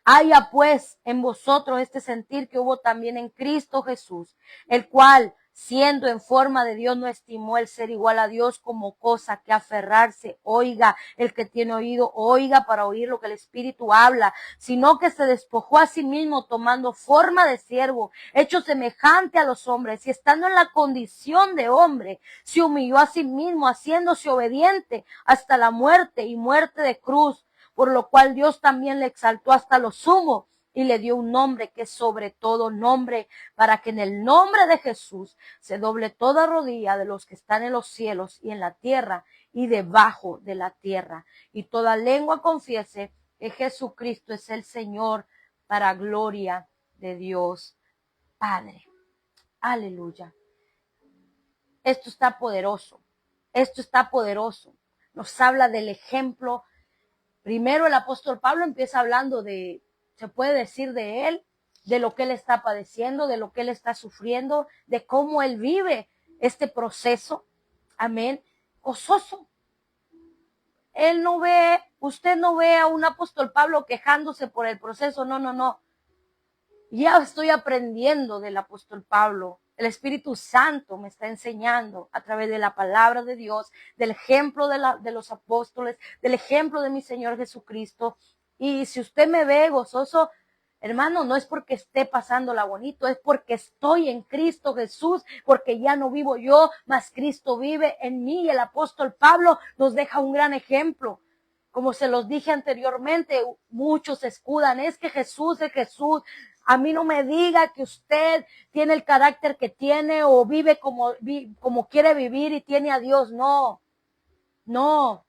Haya pues en vosotros este sentir que hubo también en Cristo Jesús, el cual, siendo en forma de Dios, no estimó el ser igual a Dios como cosa que aferrarse. Oiga, el que tiene oído, oiga para oír lo que el Espíritu habla, sino que se despojó a sí mismo, tomando forma de siervo, hecho semejante a los hombres, y estando en la condición de hombre, se humilló a sí mismo, haciéndose obediente hasta la muerte y muerte de cruz, por lo cual Dios también le exaltó hasta lo sumo y le dio un nombre que es sobre todo nombre, para que en el nombre de Jesús se doble toda rodilla de los que están en los cielos y en la tierra y debajo de la tierra, y toda lengua confiese que Jesucristo es el Señor, para gloria de Dios Padre. Aleluya. Esto está poderoso. Esto está poderoso. Nos habla del ejemplo. Primero el apóstol Pablo empieza hablando se puede decir de él, de lo que él está padeciendo, de lo que él está sufriendo, de cómo él vive este proceso. Amén. Gozoso. Usted no ve a un apóstol Pablo quejándose por el proceso. No, no, no. Ya estoy aprendiendo del apóstol Pablo. El Espíritu Santo me está enseñando a través de la palabra de Dios, del ejemplo de los apóstoles, del ejemplo de mi Señor Jesucristo. Y si usted me ve gozoso, hermano, no es porque esté pasándola bonito, es porque estoy en Cristo Jesús, porque ya no vivo yo, mas Cristo vive en mí. Y el apóstol Pablo nos deja un gran ejemplo. Como se los dije anteriormente, muchos se escudan, es que Jesús es Jesús. A mí no me diga que usted tiene el carácter que tiene o vive como quiere vivir y tiene a Dios. No, no.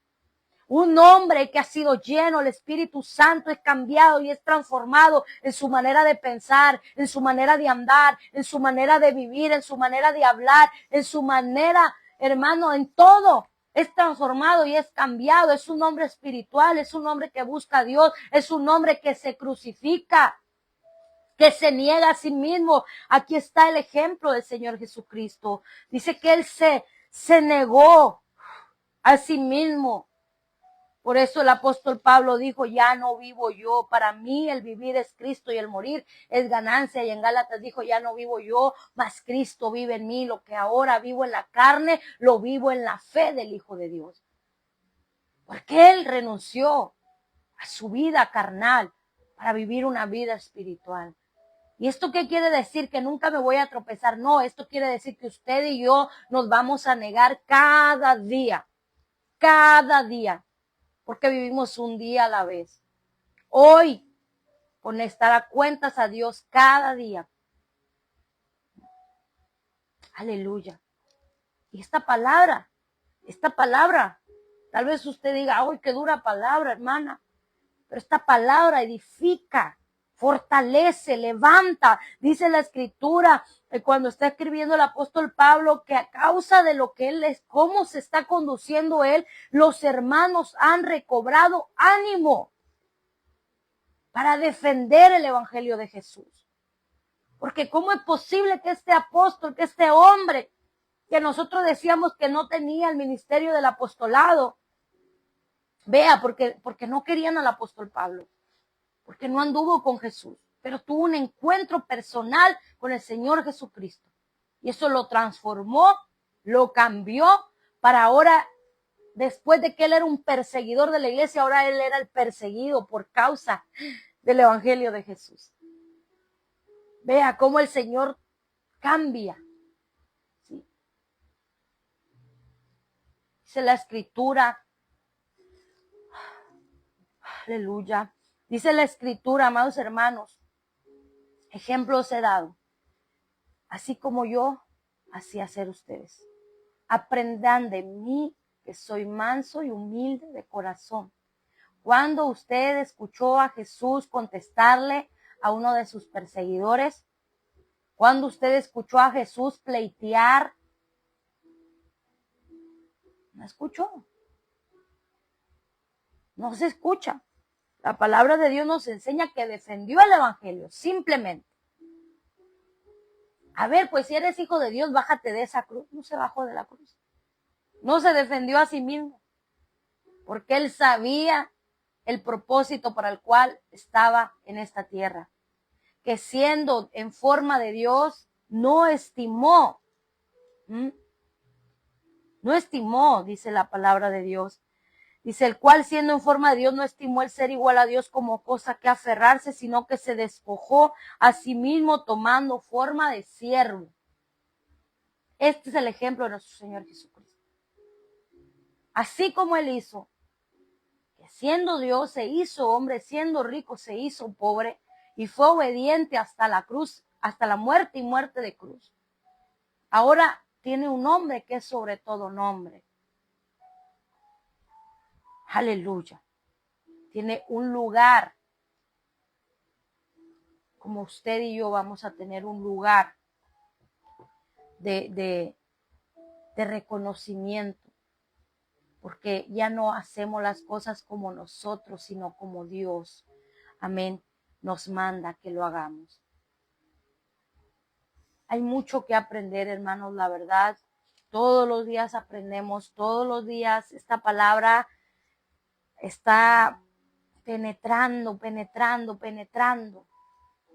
Un hombre que ha sido lleno, el Espíritu Santo es cambiado y es transformado en su manera de pensar, en su manera de andar, en su manera de vivir, en su manera de hablar, en su manera, hermano, en todo. Es transformado y es cambiado. Es un hombre espiritual, es un hombre que busca a Dios, es un hombre que se crucifica, que se niega a sí mismo. Aquí está el ejemplo del Señor Jesucristo. Dice que él se negó a sí mismo. Por eso el apóstol Pablo dijo, ya no vivo yo, para mí el vivir es Cristo y el morir es ganancia. Y en Gálatas dijo, ya no vivo yo, mas Cristo vive en mí. Lo que ahora vivo en la carne, lo vivo en la fe del Hijo de Dios. Porque él renunció a su vida carnal para vivir una vida espiritual. ¿Y esto qué quiere decir? Que nunca me voy a tropezar. No, esto quiere decir que usted y yo nos vamos a negar cada día, porque vivimos un día a la vez. Hoy, con estar a cuentas a Dios cada día. Aleluya. Y esta palabra, tal vez usted diga, ¡ay, qué dura palabra, hermana! pero esta palabra edifica, fortalece, levanta. Dice la Escritura, cuando está escribiendo el apóstol Pablo, que a causa de lo que él es, cómo se está conduciendo él, los hermanos han recobrado ánimo para defender el evangelio de Jesús. Porque cómo es posible que este apóstol, que este hombre, que nosotros decíamos que no tenía el ministerio del apostolado, vea, porque no querían al apóstol Pablo, porque no anduvo con Jesús, pero tuvo un encuentro personal con el Señor Jesucristo. Y eso lo transformó, lo cambió para ahora, después de que él era un perseguidor de la iglesia, ahora él era el perseguido por causa del evangelio de Jesús. Vea cómo el Señor cambia. ¿Sí? Dice la Escritura, aleluya. Dice la Escritura, amados hermanos, ejemplos he dado, así como yo, así hacer ustedes. Aprendan de mí, que soy manso y humilde de corazón. Cuando usted escuchó a Jesús contestarle a uno de sus perseguidores, cuando usted escuchó a Jesús pleitear, ¿no escuchó? No se escucha. La palabra de Dios nos enseña que defendió el evangelio, simplemente. A ver, pues si eres hijo de Dios, bájate de esa cruz. No se bajó de la cruz. No se defendió a sí mismo, porque él sabía el propósito para el cual estaba en esta tierra. Que siendo en forma de Dios, no estimó, dice la palabra de Dios. Dice, el cual siendo en forma de Dios no estimó el ser igual a Dios como cosa que aferrarse, sino que se despojó a sí mismo tomando forma de siervo. Este es el ejemplo de nuestro Señor Jesucristo. Así como Él hizo, que siendo Dios se hizo hombre, siendo rico se hizo pobre, y fue obediente hasta la cruz, hasta la muerte y muerte de cruz. Ahora tiene un nombre que es sobre todo nombre. Aleluya. Tiene un lugar, como usted y yo vamos a tener un lugar de reconocimiento, porque ya no hacemos las cosas como nosotros, sino como Dios, amén, nos manda que lo hagamos. Hay mucho que aprender, hermanos, la verdad. Todos los días aprendemos, todos los días esta palabra está penetrando.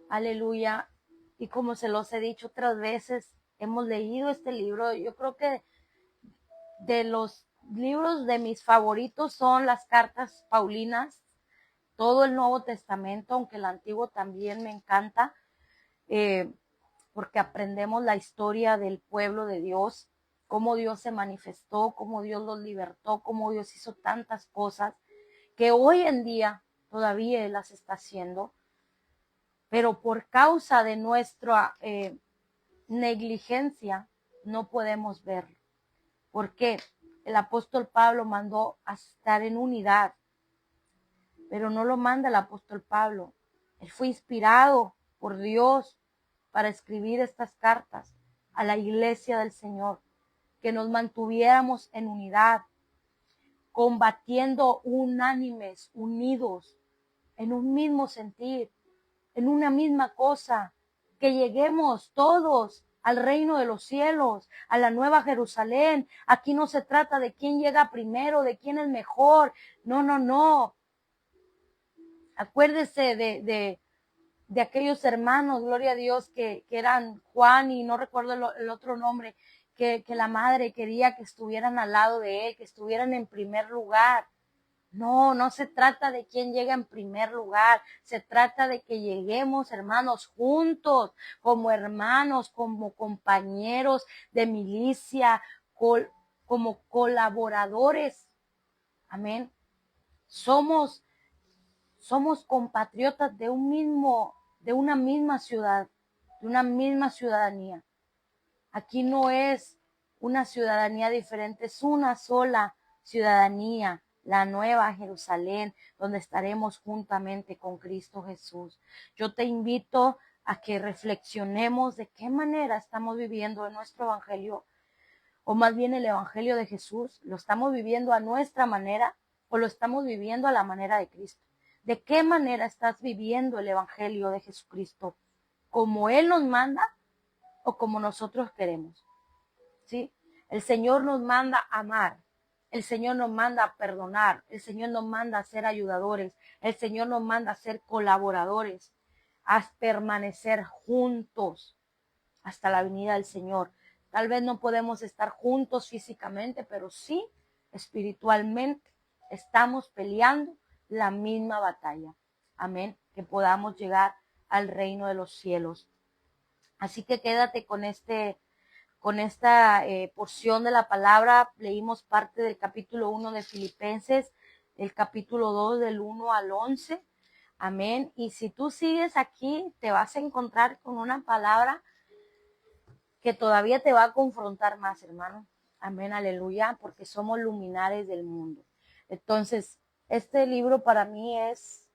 Aleluya. Y como se los he dicho otras veces, hemos leído este libro. Yo creo que de los libros de mis favoritos son las cartas paulinas, todo el Nuevo Testamento, aunque el Antiguo también me encanta, porque aprendemos la historia del pueblo de Dios, cómo Dios se manifestó, cómo Dios los libertó, cómo Dios hizo tantas cosas que hoy en día todavía Él las está haciendo, pero por causa de nuestra negligencia no podemos verlo. ¿Por qué? El apóstol Pablo mandó a estar en unidad, pero no lo manda el apóstol Pablo. Él fue inspirado por Dios para escribir estas cartas a la iglesia del Señor, que nos mantuviéramos en unidad, combatiendo unánimes, unidos, en un mismo sentir, en una misma cosa, que lleguemos todos al reino de los cielos, a la nueva Jerusalén. Aquí no se trata de quién llega primero, de quién es mejor. No. Acuérdese de aquellos hermanos, gloria a Dios, que eran Juan y no recuerdo el otro nombre, que la madre quería que estuvieran al lado de él, que estuvieran en primer lugar. No se trata de quién llega en primer lugar, se trata de que lleguemos, hermanos, juntos, como hermanos, como compañeros de milicia, como colaboradores. Amén. Somos compatriotas de una misma ciudad, de una misma ciudadanía. Aquí no es una ciudadanía diferente, es una sola ciudadanía. la nueva Jerusalén, donde estaremos juntamente con Cristo Jesús. Yo te invito a que reflexionemos de qué manera estamos viviendo en nuestro evangelio, o más bien el evangelio de Jesús. ¿Lo estamos viviendo a nuestra manera o lo estamos viviendo a la manera de Cristo? ¿De qué manera estás viviendo el evangelio de Jesucristo? ¿Como Él nos manda o como nosotros queremos? ¿Sí? El Señor nos manda a amar. El Señor nos manda a perdonar. El Señor nos manda a ser ayudadores. El Señor nos manda a ser colaboradores, a permanecer juntos hasta la venida del Señor. Tal vez no podemos estar juntos físicamente, pero sí espiritualmente estamos peleando la misma batalla. Amén. Que podamos llegar al reino de los cielos. Así que quédate con esta porción de la palabra. Leímos parte del capítulo 1 de Filipenses, el capítulo 2 del 1 al 11. Amén. Y si tú sigues aquí, te vas a encontrar con una palabra que todavía te va a confrontar más, hermano. Amén, aleluya, porque somos luminares del mundo. Entonces, este libro para mí es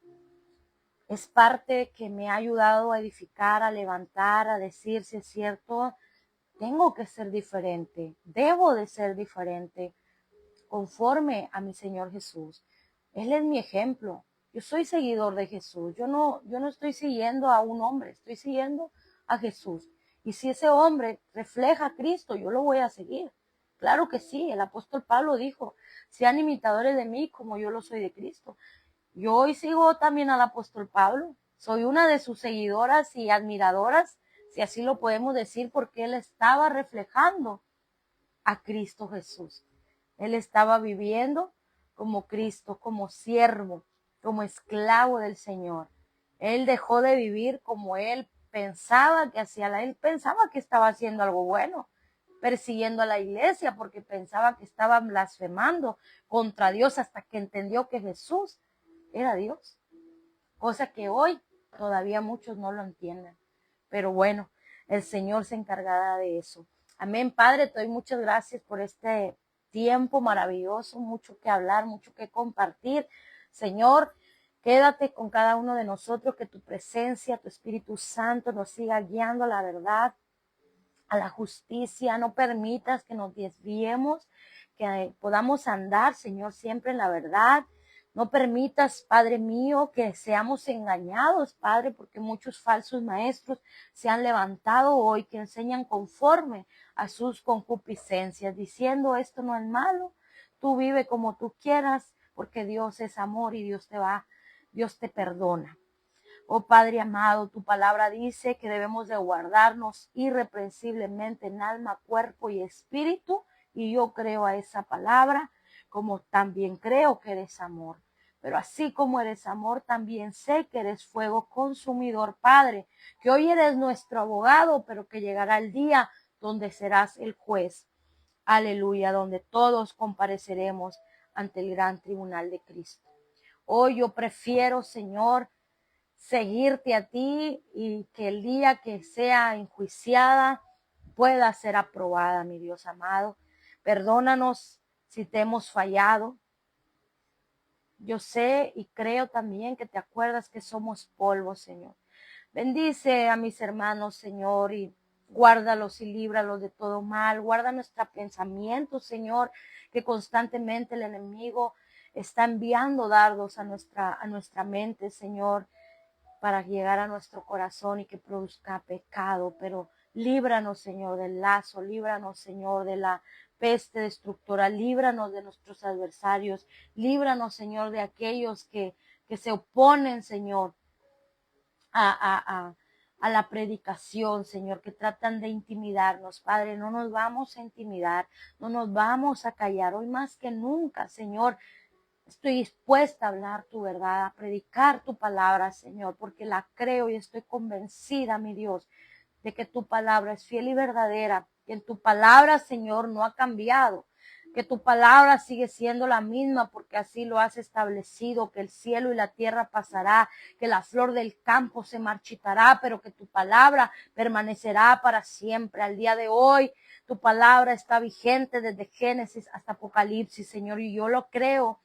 parte que me ha ayudado a edificar, a levantar, a decir si es cierto, tengo que ser diferente, debo de ser diferente, conforme a mi Señor Jesús. Él es mi ejemplo. Yo soy seguidor de Jesús. Yo no estoy siguiendo a un hombre, estoy siguiendo a Jesús. Y si ese hombre refleja a Cristo, yo lo voy a seguir. Claro que sí, el apóstol Pablo dijo, sean imitadores de mí como yo lo soy de Cristo. Yo hoy sigo también al apóstol Pablo. Soy una de sus seguidoras y admiradoras, si así lo podemos decir, porque él estaba reflejando a Cristo Jesús. Él estaba viviendo como Cristo, como siervo, como esclavo del Señor. Él dejó de vivir como él pensaba que hacía. Él pensaba que estaba haciendo algo bueno, persiguiendo a la iglesia, porque pensaba que estaba blasfemando contra Dios, hasta que entendió que Jesús era Dios. Cosa que hoy todavía muchos no lo entienden. Pero bueno, el Señor se encargará de eso. Amén, Padre, te doy muchas gracias por este tiempo maravilloso, mucho que hablar, mucho que compartir. Señor, quédate con cada uno de nosotros, que tu presencia, tu Espíritu Santo nos siga guiando a la verdad, a la justicia. No permitas que nos desviemos, que podamos andar, Señor, siempre en la verdad. No permitas, Padre mío, que seamos engañados, Padre, porque muchos falsos maestros se han levantado hoy, que enseñan conforme a sus concupiscencias, diciendo esto no es malo, tú vive como tú quieras, porque Dios es amor y Dios te perdona. Oh Padre amado, tu palabra dice que debemos de guardarnos irreprensiblemente en alma, cuerpo y espíritu, y yo creo a esa palabra, como también creo que eres amor. Pero así como eres amor, también sé que eres fuego consumidor, Padre, que hoy eres nuestro abogado, pero que llegará el día donde serás el juez. Aleluya, donde todos compareceremos ante el gran tribunal de Cristo. Hoy yo prefiero, Señor, seguirte a ti, y que el día que sea enjuiciada pueda ser aprobada, mi Dios amado. Perdónanos si te hemos fallado. Yo sé y creo también que te acuerdas que somos polvo, Señor. Bendice a mis hermanos, Señor, y guárdalos y líbralos de todo mal. Guarda nuestros pensamientos, Señor, que constantemente el enemigo está enviando dardos a nuestra mente, Señor, para llegar a nuestro corazón y que produzca pecado. Pero líbranos, Señor, del lazo, líbranos, Señor, de la peste destructora, líbranos de nuestros adversarios, líbranos, Señor, de aquellos que se oponen, Señor, a la predicación, Señor, que tratan de intimidarnos. Padre, no nos vamos a intimidar, no nos vamos a callar. Hoy más que nunca, Señor, estoy dispuesta a hablar tu verdad, a predicar tu palabra, Señor, porque la creo y estoy convencida, mi Dios, de que tu palabra es fiel y verdadera, que en tu palabra, Señor, no ha cambiado, que tu palabra sigue siendo la misma, porque así lo has establecido, que el cielo y la tierra pasará, que la flor del campo se marchitará, pero que tu palabra permanecerá para siempre. Al día de hoy, tu palabra está vigente desde Génesis hasta Apocalipsis, Señor, y yo lo creo.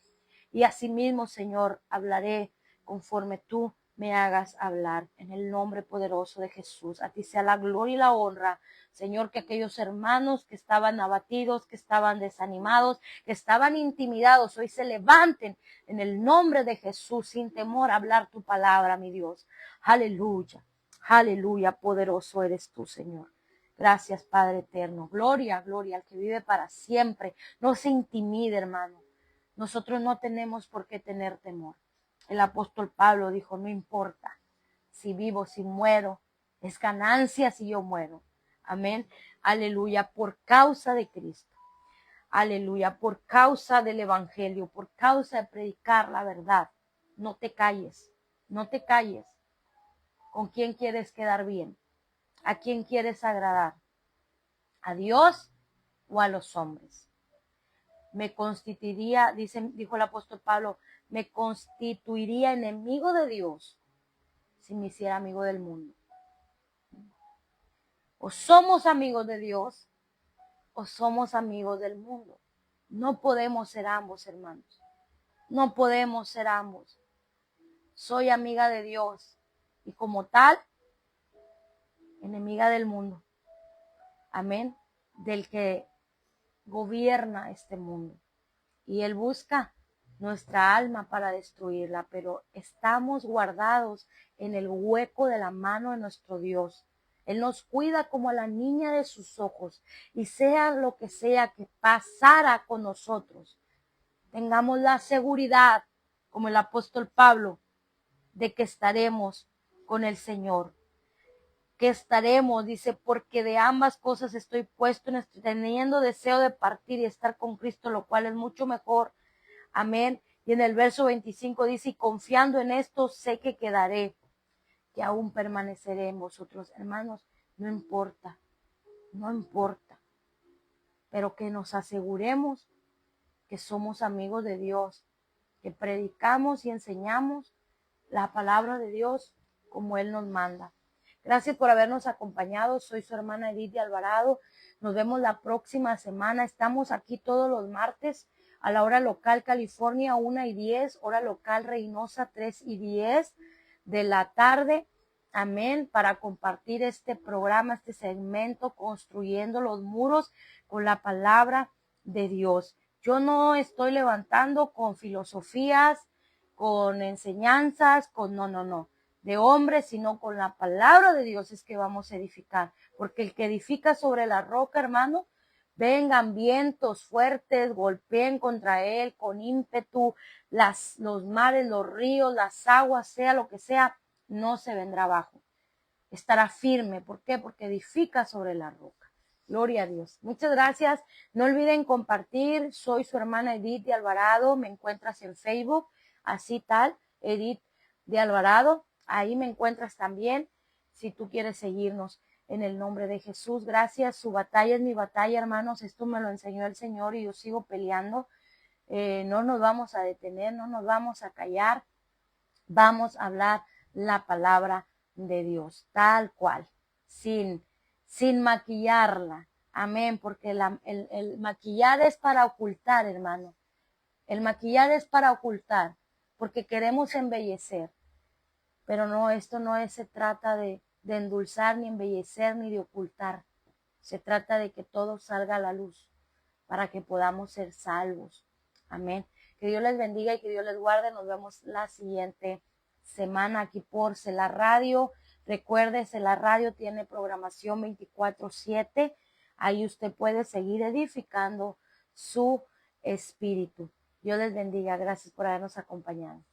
y asimismo, Señor, hablaré conforme tú me hagas hablar, en el nombre poderoso de Jesús. A ti sea la gloria y la honra, Señor, que aquellos hermanos que estaban abatidos, que estaban desanimados, que estaban intimidados, hoy se levanten en el nombre de Jesús sin temor a hablar tu palabra, mi Dios. Aleluya, aleluya, poderoso eres tú, Señor. Gracias, Padre eterno. Gloria, gloria al que vive para siempre. No se intimide, hermano. Nosotros no tenemos por qué tener temor. El apóstol Pablo dijo, no importa si vivo, si muero, es ganancia si yo muero. Amén. Aleluya, por causa de Cristo. Aleluya, por causa del evangelio, por causa de predicar la verdad. No te calles, no te calles. ¿Con quién quieres quedar bien? ¿A quién quieres agradar? ¿A Dios o a los hombres? Me constituiría, dijo el apóstol Pablo, me constituiría enemigo de Dios si me hiciera amigo del mundo. O somos amigos de Dios o somos amigos del mundo. No podemos ser ambos, hermanos. No podemos ser ambos. Soy amiga de Dios y como tal, enemiga del mundo. Amén. Del que gobierna este mundo. Y él busca nuestra alma para destruirla, pero estamos guardados en el hueco de la mano de nuestro Dios. Él nos cuida como a la niña de sus ojos, y sea lo que sea que pasara con nosotros, tengamos la seguridad, como el apóstol Pablo, de que estaremos con el Señor. Que estaremos, dice, porque de ambas cosas estoy puesto, teniendo deseo de partir y estar con Cristo, lo cual es mucho mejor. Amén. Y en el verso 25 dice, y confiando en esto sé que quedaré, que aún permaneceré en vosotros. Hermanos, no importa, no importa, pero que nos aseguremos que somos amigos de Dios, que predicamos y enseñamos la palabra de Dios como Él nos manda. Gracias por habernos acompañado. Soy su hermana Edith Alvarado. Nos vemos la próxima semana. Estamos aquí todos los martes a la hora local California 1:10, hora local Reynosa 3:10 de la tarde. Amén. Para compartir este programa, este segmento, construyendo los muros con la palabra de Dios. Yo no estoy levantando con filosofías, con enseñanzas, no, de hombres, sino con la palabra de Dios es que vamos a edificar. Porque el que edifica sobre la roca, hermano, vengan vientos fuertes, golpeen contra él con ímpetu, los mares, los ríos, las aguas, sea lo que sea, no se vendrá abajo. Estará firme. ¿Por qué? Porque edifica sobre la roca. Gloria a Dios. Muchas gracias. No olviden compartir. Soy su hermana Edith de Alvarado. Me encuentras en Facebook, así tal, Edith de Alvarado. Ahí me encuentras también si tú quieres seguirnos en el nombre de Jesús. Gracias. Su batalla es mi batalla, hermanos. Esto me lo enseñó el Señor y yo sigo peleando. No nos vamos a detener, no nos vamos a callar. Vamos a hablar la palabra de Dios, tal cual, sin maquillarla. Amén, porque el maquillar es para ocultar, hermano. El maquillar es para ocultar, porque queremos embellecer. Pero no, esto no se trata de endulzar, ni embellecer, ni de ocultar. Se trata de que todo salga a la luz, para que podamos ser salvos. Amén. Que Dios les bendiga y que Dios les guarde. Nos vemos la siguiente semana aquí por Selah Radio. Recuerde, Selah Radio tiene programación 24/7. Ahí usted puede seguir edificando su espíritu. Dios les bendiga. Gracias por habernos acompañado.